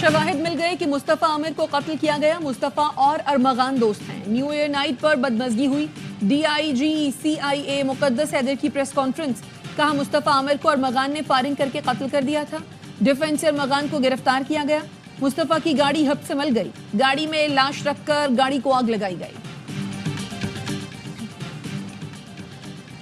शवाहिद मिल गए कि मुस्तफा आमिर को कत्ल किया गया। मुस्तफा और अरमगान दोस्त हैं। न्यू ईयर नाइट पर बदमजगी हुई। DIG CIA मुकद्दस हैदर की प्रेस कॉन्फ्रेंस। कहा मुस्तफा आमिर को अरमगान ने फायरिंग करके कत्ल कर दिया था। डिफेंस से अरमगान को गिरफ्तार किया गया। मुस्तफा की गाड़ी हब से मल गई। गाड़ी में लाश रखकर गाड़ी को आग लगाई गई।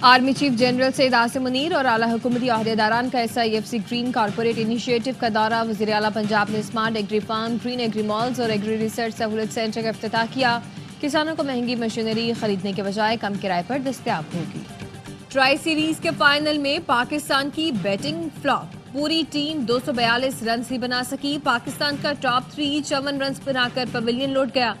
Army chief general Syed Asim Munir और आला हुकूमती अहदेदारान का SIFC ग्रीन कॉर्पोरेट इनिशिएटिव का दौरा। वज़ीर आला पंजाब ने smart agri farm, green agri malls और एग्री रिसर्च सहूलत सेंटर का इफ्तिताह किया। किसानों को महंगी मशीनरी खरीदने के बजाय कम किराए पर दस्तयाब होगी। ट्राई सीरीज के फाइनल में पाकिस्तान की बैटिंग फ्लॉप। पूरी टीम 242 रन ही बना सकी। पाकिस्तान का टॉप 3 54 रन बनाकर पवेलियन लौट गया।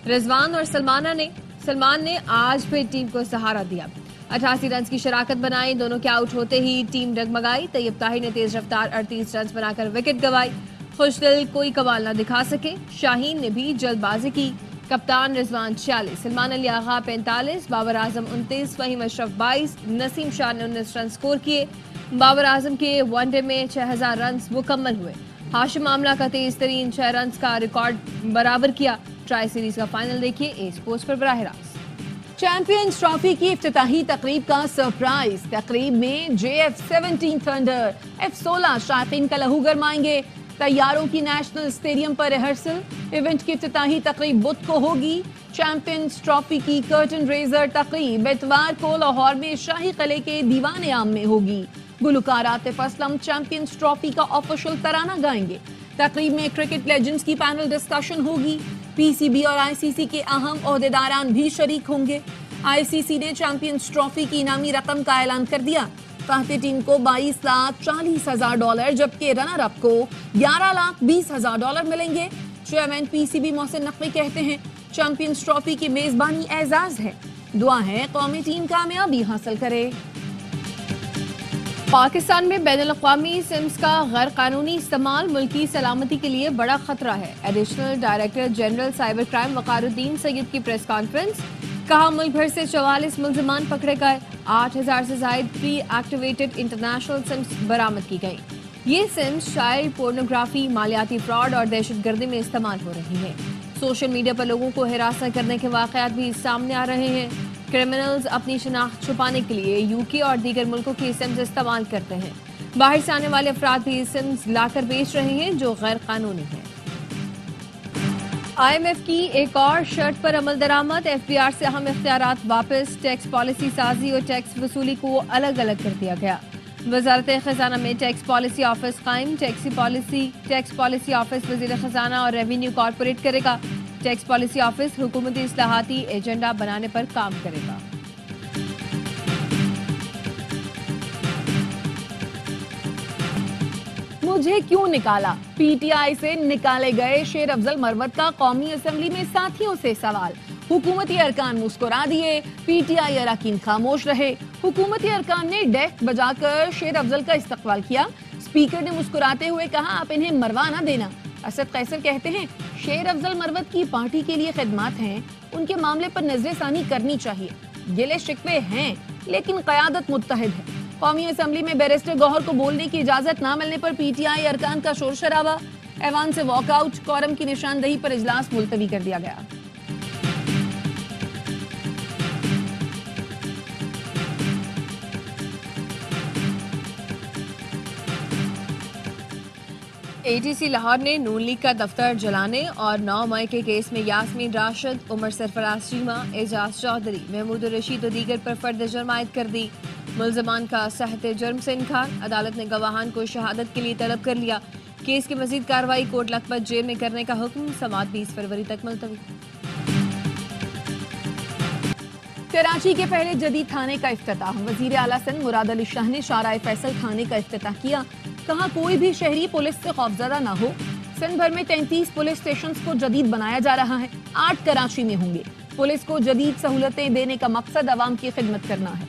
रिजवान और सलमान ने आज फिर टीम को सहारा दिया। 88 रन की शराकत बनाई। दोनों के आउट होते ही टीम डगमगाई। तैयब ताहिर ने तेज रफ्तार 38 रन बनाकर विकेट गंवाई। खुशदिल कोई कमाल न दिखा सके। शाहीन ने भी जल्दबाजी की। कप्तान रिजवान 46, सलमान अली आगा 45, बाबर आजम 29, फहीम अशरफ 22, नसीम शाह ने 19 रन स्कोर किए। बाबर आजम के वनडे में 6000 रन मुकम्मल हुए। हाशिम आमला का तेज तरीन 6 रन का रिकॉर्ड बराबर किया। ट्राई सीरीज का फाइनल देखिए ए स्पोर्ट्स पर बराह रास्त। चैंपियंस ट्रॉफी की इफ्तिताही तकरीब का सरप्राइज। तकरीब में JF-17 थंडर F-16 शायकीन का लहू गरमाएंगे। तैयारों की नेशनल स्टेडियम पर रिहर्सल। इवेंट की इफ्तिताही तकरीब बुध को होगी। चैंपियंस ट्रॉफी की कर्टन रेजर तकरीब इतवार को लाहौर में शाही किले के दीवान आम में होगी। गुलकार आतिफ असलम चैंपियंस ट्रॉफी का ऑफिशियल तराना गाएंगे। तकरीब में क्रिकेट लेजेंड्स की पैनल डिस्कशन होगी। PCB और ICC के अहम ओहदेदारान भी शरीक होंगे। ICC ने चैंपियंस ट्रॉफी की इनामी रकम का ऐलान कर दिया। फाते टीम को $22,40,000 जबकि रनर अप को $11,20,000 मिलेंगे। चेयरमैन PCB मोहसिन नकवी कहते हैं चैंपियंस ट्रॉफी की मेजबानी एजाज है। दुआ है कौमी टीम कामयाबी हासिल करे। पाकिस्तान में बैनुल-अक़वामी सिम्स का गैर कानूनी इस्तेमाल मुल्की सलामती के लिए बड़ा खतरा है। Additional director general cyber crime Waqaruddin Syed की प्रेस कॉन्फ्रेंस। कहा मुल्क भर से 44 मुल्ज़िमान पकड़े गए। 8000 से ज़ायद प्री एक्टिवेटेड इंटरनेशनल सिम्स बरामद की गई। ये सिम्स चाइल्ड पोर्नोग्राफी, मालियाती फ्रॉड और दहशतगर्दी में इस्तेमाल हो रही हैं। सोशल मीडिया पर लोगों को हिरासत करने के वाक़यात भी सामने आ रहे हैं। क्रिमिनल्स अपनी शनाख्त छुपाने के लिए UK और दीगर मुल्कों की सिम्स इस्तेमाल करते हैं। बाहर से आने वाले अफराद भी सिम्स लाकर बेच रहे हैं जो गैर कानूनी है। IMF की एक और शर्त पर अमल दरामद। FBR से अहम इख्तियारात वापस। टैक्स पॉलिसी साजी और टैक्स वसूली को अलग अलग कर दिया गया। वजारत खजाना में टैक्स पॉलिसी ऑफिस कायम। टैक्स पॉलिसी ऑफिस वजीर खजाना और रेवेन्यू कॉर्पोरेट करेगा। टैक्स पॉलिसी ऑफिस हुकूमती इस्लाहाती एजेंडा बनाने पर काम करेगा। मुझे क्यों निकाला? PTI से निकाले गए शेर अफजल मरवत का कौमी असेंबली में साथियों से सवाल। हुकूमती अरकान मुस्कुरा दिए, PTI अरकान खामोश रहे। हुकूमती अरकान ने डेक बजाकर शेर अफजल का इस्तकबाल किया। स्पीकर ने मुस्कुराते हुए कहा आप इन्हें मरवा ना देना। असद कैसर कहते हैं शेर अफजल मरवत की पार्टी के लिए खिदमत हैं, उनके मामले पर नजरसानी करनी चाहिए। गिले शिकवे हैं लेकिन क़यादत मुत्तहिद है। कौमी असेंबली में बैरिस्टर गौहर को बोलने की इजाजत न मिलने पर PTI अरकान का शोर शराबा। ऐवान से वॉकआउट। कोरम की निशानदही पर इजलास मुलतवी कर दिया गया। ATC लाहौर ने नून लीग का दफ्तर जलाने और 9 मई के केस में यास्मीन राशिद, उमर सरफराज चीमा, एजाज चौधरी, महमूद रशीद और दीगर पर फर्द जुर्म आयद कर दी। मुल्ज़मान का सहते जुर्म से इनकार। अदालत ने गवाहान को शहादत के लिए तलब कर लिया। केस की मजीद कार्रवाई कोट लखपत जेल में करने का हुक्म। समाअत 20 फरवरी तक मुलतवी। कराची के पहले जदीद थाने का इफ्तिताह। वजीर आला सिंध मुराद अली शाह ने शाहराह फैसल थाने का इफ्तिताह किया। कहा कोई भी शहरी पुलिस से खौफजदा ना हो। सिंध भर में 33 पुलिस स्टेशन को जदीद बनाया जा रहा है। 8 कराची में होंगे। पुलिस को जदीद सहूलतें देने का मकसद अवाम की खिदमत करना है।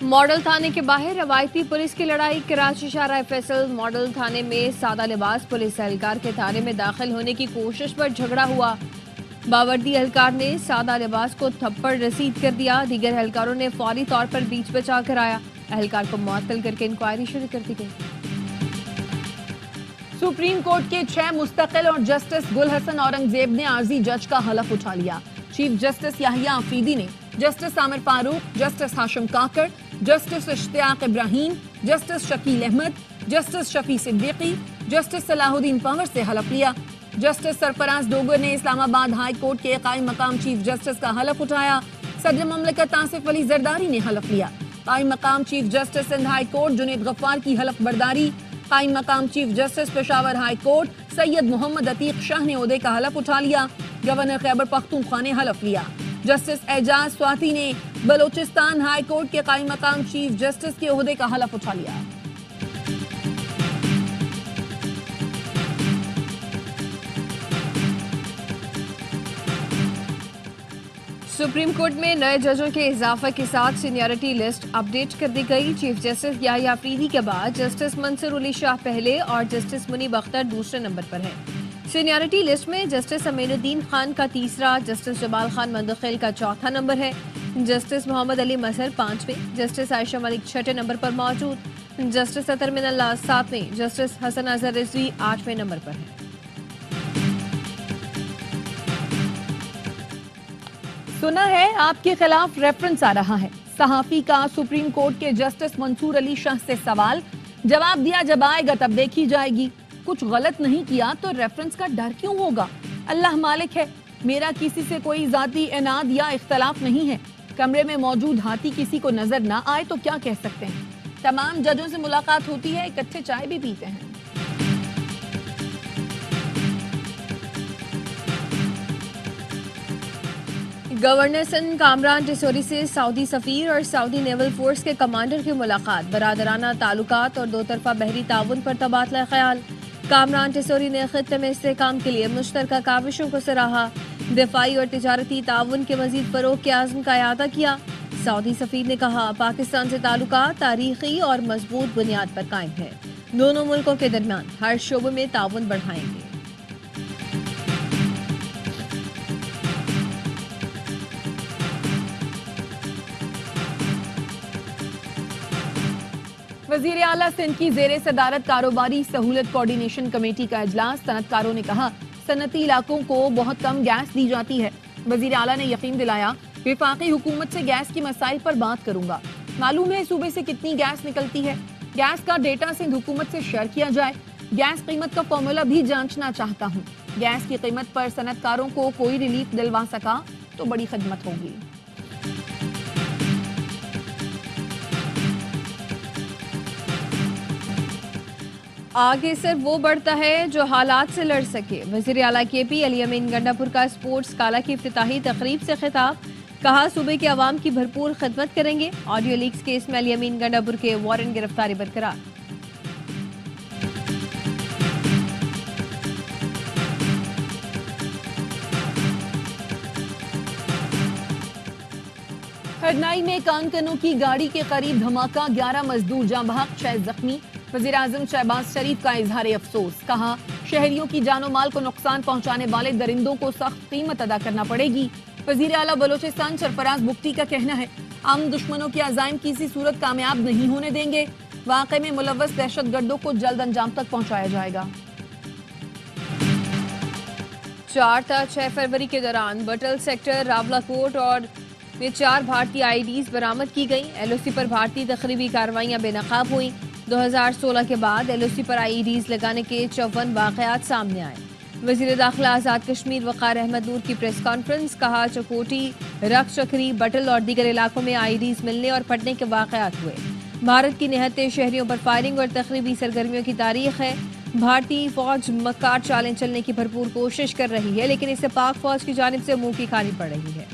मॉडल थाने के बाहर रवायती पुलिस की लड़ाई। कराची शाहराह फैसल मॉडल थाने में सादा लिबास पुलिस एहलकार के थाने में दाखिल होने की कोशिश पर झगड़ा हुआ। باوردی اہلکار نے سادہ لباس کو تھپڑ رسید کر دیا، دیگر اہلکاروں نے فوری طور پر بیچ بچا کر آیا، اہلکار کو معطل کر کے انکوائری شروع کر دی گئی۔ سپریم کورٹ کے 6 مستقل اور جسٹس گل حسن اورنگزیب نے عارضی جج کا حلف اٹھا لیا۔ چیف جسٹس یحییٰ آفریدی نے جسٹس عامر فاروق، جسٹس ہاشم کاکڑ، جسٹس اشتیاق ابراہیم، جسٹس شکیل احمد، جسٹس شفیع صدیقی، جسٹس صلاح الدین پنور سے حلف لیا۔ جسٹس سرفراز ڈوگر نے اسلام آباد ہائی کورٹ کے قائم مقام چیف جسٹس کا حلف اٹھایا۔ صدر مملکت آصف علی زرداری نے حلف لیا۔ قائم مقام chief justice Sindh high court Junaid Ghaffar کی حلف برداری۔ قائم مقام chief justice Peshawar high court Syed Muhammad Atiq Shah نے عہدے کا حلف اٹھا لیا۔ گورنر خیبر پختونخوا نے حلف لیا۔ جسٹس اعجاز سواتی نے بلوچستان ہائی کورٹ کے قائم مقام چیف جسٹس کے عہدے کا حلف اٹھا لیا۔ سپریم کورٹ میں نئے ججوں کے اضافہ کے ساتھ سینیورٹی لسٹ اپ ڈیٹ کر دی گئی۔ چیف جسٹس یحییٰ آفریدی کے بعد جسٹس منصور علی شاہ پہلے اور جسٹس منیب اختر دوسرے نمبر پر ہیں۔ سینیورٹی لسٹ میں جسٹس امین الدین خان کا تیسرا، جسٹس جمال خان مندخیل کا چوتھا نمبر ہے، جسٹس محمد علی مظہر 5ویں، جسٹس عائشہ ملک 6 نمبر پر موجود، جسٹس اطہر من اللہ 7ویں، جسٹس حسن اظہر رضوی 8ویں نمبر پر ہیں۔ سنا ہے آپ کے خلاف ریفرنس آ رہا ہے۔ صحافی کا سپریم کورٹ کے جسٹس منصور علی شاہ سے سوال، جواب دیا جب آئے گا تب دیکھی جائے گی۔ کچھ غلط نہیں کیا تو ریفرنس کا ڈر کیوں ہوگا؟ اللہ مالک ہے، میرا کسی سے کوئی ذاتی عناد یا اختلاف نہیں ہے۔ کمرے میں موجود ہاتھی کسی کو نظر نہ آئے تو کیا کہہ سکتے ہیں؟ تمام ججوں سے ملاقات ہوتی ہے، اکٹھے چائے بھی پیتے ہیں۔ گورنر سندھ کامران ٹیسوری سے سعودی سفیر اور سعودی نیول فورس کے کمانڈر کی ملاقات، برادرانہ تعلقات اور دو طرفہ بحری تعاون پر تبادلہ خیال۔ کامران ٹیسوری نے خطے میں استحکام کے لیے مشترکہ کاوشوں کو سراہا، دفاعی اور تجارتی تعاون کے مزید فروغ کے عزم کا اعادہ کیا۔ سعودی سفیر نے کہا، پاکستان سے تعلقات تاریخی اور مضبوط بنیاد پر قائم ہے، دونوں ملکوں کے درمیان ہر شعبے میں تعاون بڑھائیں گے۔ وزیر اعلیٰ سندھ کی زیر صدارت کاروباری سہولت کوارڈینیشن کمیٹی کا اجلاس، صنعت کاروں نے کہا صنعتی علاقوں کو بہت کم گیس دی جاتی ہے۔ وزیر اعلیٰ نے یقین دلایا وفاقی حکومت سے گیس کے مسائل پر بات کروں گا، معلوم ہے صوبے سے کتنی گیس نکلتی ہے، گیس کا ڈیٹا سندھ حکومت سے شیئر کیا جائے، گیس قیمت کا فارمولا بھی جانچنا چاہتا ہوں، گیس کی قیمت پر صنعت کاروں کو کوئی ریلیف دلوا سکا تو بڑی خدمت ہوگی۔ آگے صرف وہ بڑھتا ہے جو حالات سے لڑ سکے۔ وزیر اعلیٰ کے پی علی امین گنڈا پور کا اسپورٹس کالا کی افتتاحی تقریب سے خطاب، کہا صوبے کے عوام کی بھرپور خدمت کریں گے۔ آڈیو لیکس کیس میں علی امین گنڈا پور کے وارنٹ گرفتاری برقرار۔ ہرنائی میں کانکنوں کی گاڑی کے قریب دھماکہ، 11 مزدور جاں بحق، 6 زخمی۔ وزیر اعظم شہباز شریف کا اظہار افسوس، کہا شہریوں کی جان و مال کو نقصان پہنچانے والے درندوں کو سخت قیمت ادا کرنا پڑے گی۔ وزیر اعلیٰ بلوچستان سرفراز بگٹی کا کہنا ہے ہم دشمنوں کے عزائم کسی صورت کامیاب نہیں ہونے دیں گے، واقعے میں ملوث دہشت گردوں کو جلد انجام تک پہنچایا جائے گا۔ 4 تا 6 فروری کے دوران بٹل سیکٹر راولا کوٹ اور میں 4 بھارتی آئی ڈیز برآمد کی گئیں۔ ایل او سی پر بھارتی تخریبی کارروائیاں بے نقاب ہوئیں۔ 2016 کے بعد ایل او سی پر آئی ڈیز لگانے کے 54 واقعات سامنے آئے۔ وزیر داخلہ آزاد کشمیر وقار احمد نور کی پریس کانفرنس، کہا چکوٹی، رکھ چکری، بٹل اور دیگر علاقوں میں آئی ڈیز ملنے اور پھٹنے کے واقعات ہوئے۔ بھارت کی نہتے شہریوں پر فائرنگ اور تخریبی سرگرمیوں کی تاریخ ہے۔ بھارتی فوج مکار چالیں چلنے کی بھرپور کوشش کر رہی ہے، لیکن اسے پاک فوج کی جانب سے منہ کی کھانی پڑ رہی ہے۔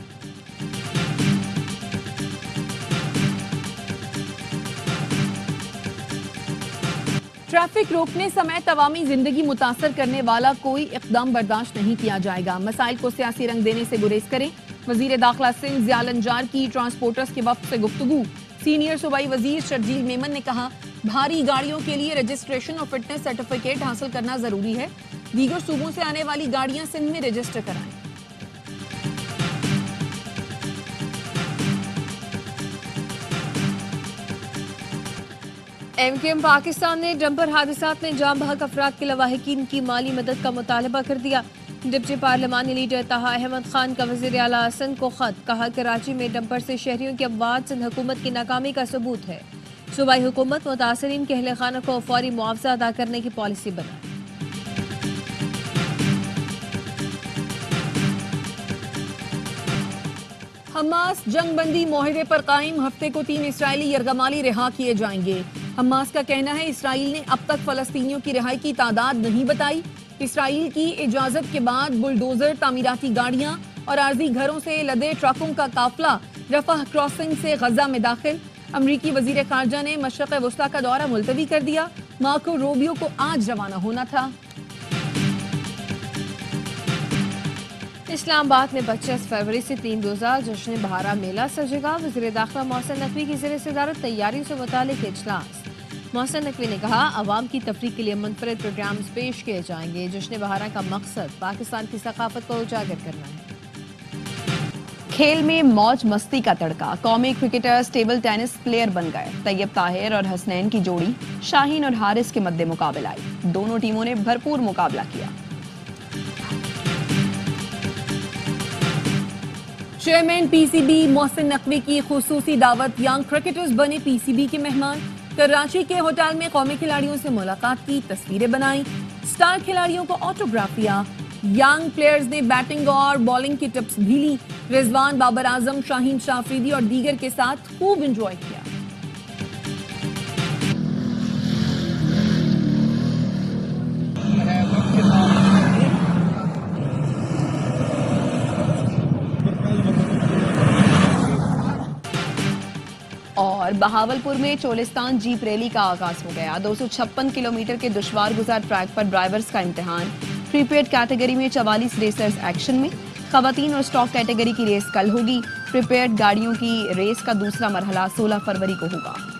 ٹریفک روکنے سمیت عوامی زندگی متاثر کرنے والا کوئی اقدام برداشت نہیں کیا جائے گا، مسائل کو سیاسی رنگ دینے سے گریز کریں۔ وزیر داخلہ سندھ ضیاء الانجار کی ٹرانسپورٹرز کے وفد سے گفتگو۔ سینئر صوبائی وزیر شرجیل میمن نے کہا بھاری گاڑیوں کے لیے رجسٹریشن اور فٹنس سرٹیفکیٹ حاصل کرنا ضروری ہے، دیگر صوبوں سے آنے والی گاڑیاں سندھ میں رجسٹر کرائیں۔ MKM पाकिस्तान ने डंपर हादसात में जाम बहक अफराद के लवाहिकीन की माली मदद का मुतालबा कर दिया। डिप्टी पार्लिमानी लीडर ताहा अहमद खान का वज़ीर आला हसन को खत, कहा कराची में डंपर से शहरियों की अमवात सिंध हुकूमत की नाकामी का सबूत है। सूबाई हुकूमत मुतासरीन के अहले खाना को फौरी मुआवजा अदा करने की पॉलिसी बनाए। हमास जंग बंदी मुआहदे पर कायम, हफ्ते को 3 इसराइली यरगमाली रिहा किए जाएंगे। हमास का कहना है इसराइल ने अब तक फलस्तीनियों की रिहाई की तादाद नहीं बताई। इसराइल की इजाजत के बाद बुलडोजर, तामीराती गाड़ियां और आर्जी घरों से लदे ट्रकों का काफिला रफह क्रॉसिंग से गजा में दाखिल। अमरीकी वजीर खारजा ने मशरक़ वस्ता का दौरा मुलतवी कर दिया। मार्को रूबियो को आज रवाना होना था। इस्लामाबाद में 25 फरवरी से 3 रोज़ा जश्न बहारा मेला सजेगा। वज़ीर दाखिला मोहसिन नकवी की ज़ेर सदारत तैयारियों से मुतालिक इजलास। मोहसिन नकवी ने कहा, अवाम की तफरीक के लिए मुनफरद प्रोग्राम्स पेश किए जाएंगे। जश्न बहारा का मकसद पाकिस्तान की सकाफत को उजागर करना है। खेल में मौज मस्ती का तड़का, कौमी क्रिकेटर्स टेबल टेनिस प्लेयर बन गए। तैयब ताहिर और हसनैन की जोड़ी शाहीन और हारिस के मद्दे मुकाबला आई। दोनों टीमों ने भरपूर मुकाबला किया। चेयरमैन PCB मोहसिन नकवी की खुसूसी दावत, यंग क्रिकेटर्स बने PCB के मेहमान। कराची के होटल में कौमी खिलाड़ियों से मुलाकात की, तस्वीरें बनाई, स्टार खिलाड़ियों को ऑटोग्राफ दिया। यंग प्लेयर्स ने बैटिंग और बॉलिंग की टिप्स भी ली। रिजवान, बाबर आजम, शाहीन शाह अफरीदी और दीगर के साथ खूब एंजॉय किया। और बहावलपुर में चोलिस्तान जीप रैली का आगाज हो गया। 256 किलोमीटर के दुश्वार गुजार ट्रैक पर ड्राइवर्स का इम्तिहान। प्रीपेड कैटेगरी में 44 रेसर्स एक्शन में। खवातीन और स्टॉक कैटेगरी की रेस कल होगी। प्रीपेड गाड़ियों की रेस का दूसरा मरहला 16 फरवरी को होगा।